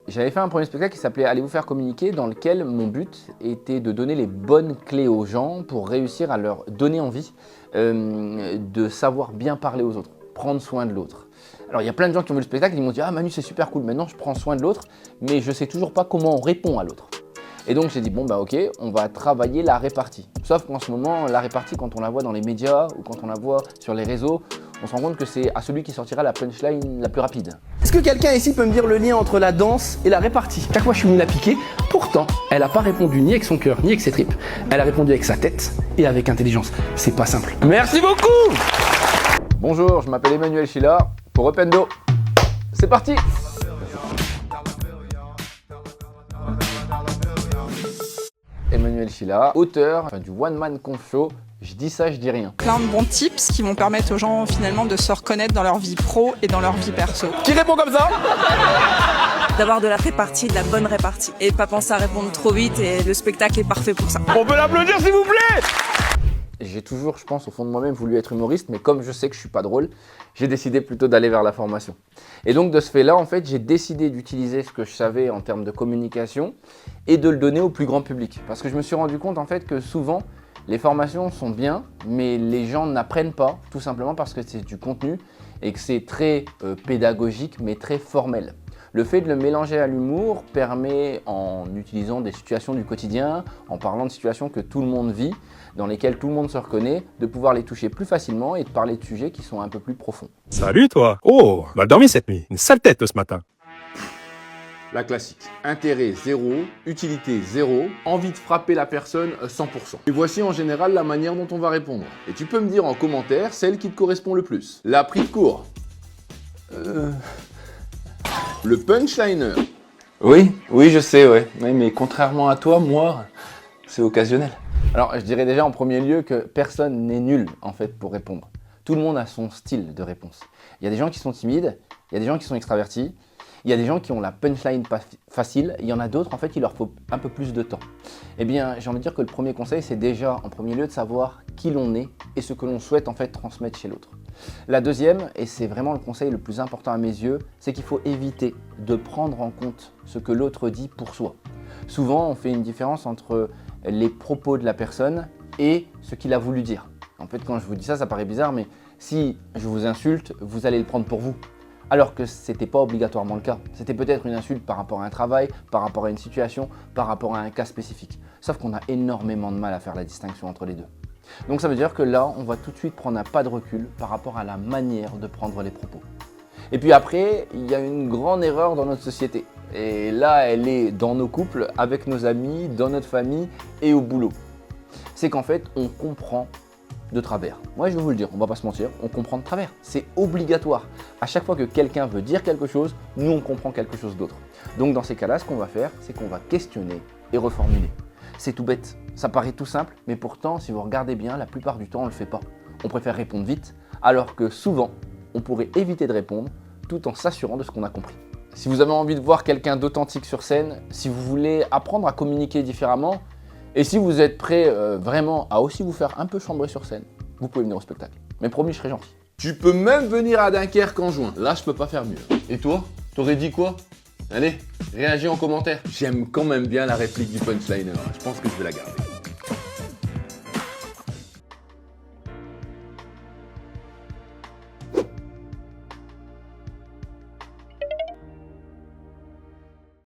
J'avais fait un premier spectacle qui s'appelait « Allez vous faire communiquer » dans lequel mon but était de donner les bonnes clés aux gens pour réussir à leur donner envie de savoir bien parler aux autres, prendre soin de l'autre. Alors il y a plein de gens qui ont vu le spectacle, ils m'ont dit « Ah Manu, c'est super cool, maintenant je prends soin de l'autre, mais je sais toujours pas comment on répond à l'autre. » Et donc j'ai dit bon bah ok, on va travailler la répartie. Sauf qu'en ce moment, la répartie, quand on la voit dans les médias ou quand on la voit sur les réseaux, on se rend compte que c'est à celui qui sortira la punchline la plus rapide. Est-ce que quelqu'un ici peut me dire le lien entre la danse et la répartie? Chaque fois je suis venu la piquer, pourtant elle n'a pas répondu ni avec son cœur ni avec ses tripes. Elle a répondu avec sa tête et avec intelligence. C'est pas simple. Merci beaucoup. Bonjour, je m'appelle Emmanuel Chila pour Upendo. C'est parti! Emmanuel Chila, auteur du One Man Conf Show, je dis ça, je dis rien. Plein de bons tips qui vont permettre aux gens finalement de se reconnaître dans leur vie pro et dans leur vie perso. Qui répond comme ça? D'avoir de la répartie, de la bonne répartie. Et pas penser à répondre trop vite et le spectacle est parfait pour ça. On peut l'applaudir s'il vous plaît? J'ai toujours, je pense, au fond de moi-même voulu être humoriste, mais comme je sais que je suis pas drôle, j'ai décidé plutôt d'aller vers la formation. Et donc de ce fait-là, en fait, j'ai décidé d'utiliser ce que je savais en termes de communication et de le donner au plus grand public. Parce que je me suis rendu compte en fait que souvent, les formations sont bien, mais les gens n'apprennent pas, tout simplement parce que c'est du contenu et que c'est très pédagogique, mais très formel. Le fait de le mélanger à l'humour permet, en utilisant des situations du quotidien, en parlant de situations que tout le monde vit, dans lesquelles tout le monde se reconnaît, de pouvoir les toucher plus facilement et de parler de sujets qui sont un peu plus profonds. Salut toi! Oh, mal dormi cette nuit. Une sale tête ce matin. La classique. Intérêt 0, utilité 0, envie de frapper la personne 100%. Et voici en général la manière dont on va répondre. Et tu peux me dire en commentaire celle qui te correspond le plus. La prise de court. Le punchliner. Oui, je sais, ouais. Oui, mais contrairement à toi, moi, c'est occasionnel. Alors, je dirais déjà en premier lieu que personne n'est nul, en fait, pour répondre. Tout le monde a son style de réponse. Il y a des gens qui sont timides, il y a des gens qui sont extravertis, il y a des gens qui ont la punchline facile, il y en a d'autres, en fait, il leur faut un peu plus de temps. Eh bien, j'ai envie de dire que le premier conseil, c'est déjà, en premier lieu, de savoir qui l'on est et ce que l'on souhaite, en fait, transmettre chez l'autre. La deuxième, et c'est vraiment le conseil le plus important à mes yeux, c'est qu'il faut éviter de prendre en compte ce que l'autre dit pour soi. Souvent, on fait une différence entre les propos de la personne et ce qu'il a voulu dire. En fait, quand je vous dis ça, ça paraît bizarre, mais si je vous insulte, vous allez le prendre pour vous. Alors que ce n'était pas obligatoirement le cas. C'était peut-être une insulte par rapport à un travail, par rapport à une situation, par rapport à un cas spécifique. Sauf qu'on a énormément de mal à faire la distinction entre les deux. Donc ça veut dire que là, on va tout de suite prendre un pas de recul par rapport à la manière de prendre les propos. Et puis après, il y a une grande erreur dans notre société. Et là, elle est dans nos couples, avec nos amis, dans notre famille et au boulot. C'est qu'en fait, on comprend de travers. Moi, je vais vous le dire, on va pas se mentir, on comprend de travers. C'est obligatoire. À chaque fois que quelqu'un veut dire quelque chose, nous, on comprend quelque chose d'autre. Donc dans ces cas-là, ce qu'on va faire, c'est qu'on va questionner et reformuler. C'est tout bête, ça paraît tout simple, mais pourtant, si vous regardez bien, la plupart du temps, on ne le fait pas. On préfère répondre vite, alors que souvent, on pourrait éviter de répondre tout en s'assurant de ce qu'on a compris. Si vous avez envie de voir quelqu'un d'authentique sur scène, si vous voulez apprendre à communiquer différemment, et si vous êtes prêt vraiment à aussi vous faire un peu chambrer sur scène, vous pouvez venir au spectacle. Mais promis, je serai gentil. Tu peux même venir à Dunkerque en juin. Là, je peux pas faire mieux. Et toi, t'aurais dit quoi? Allez, réagis en commentaire. J'aime quand même bien la réplique du punchliner. Je pense que je vais la garder.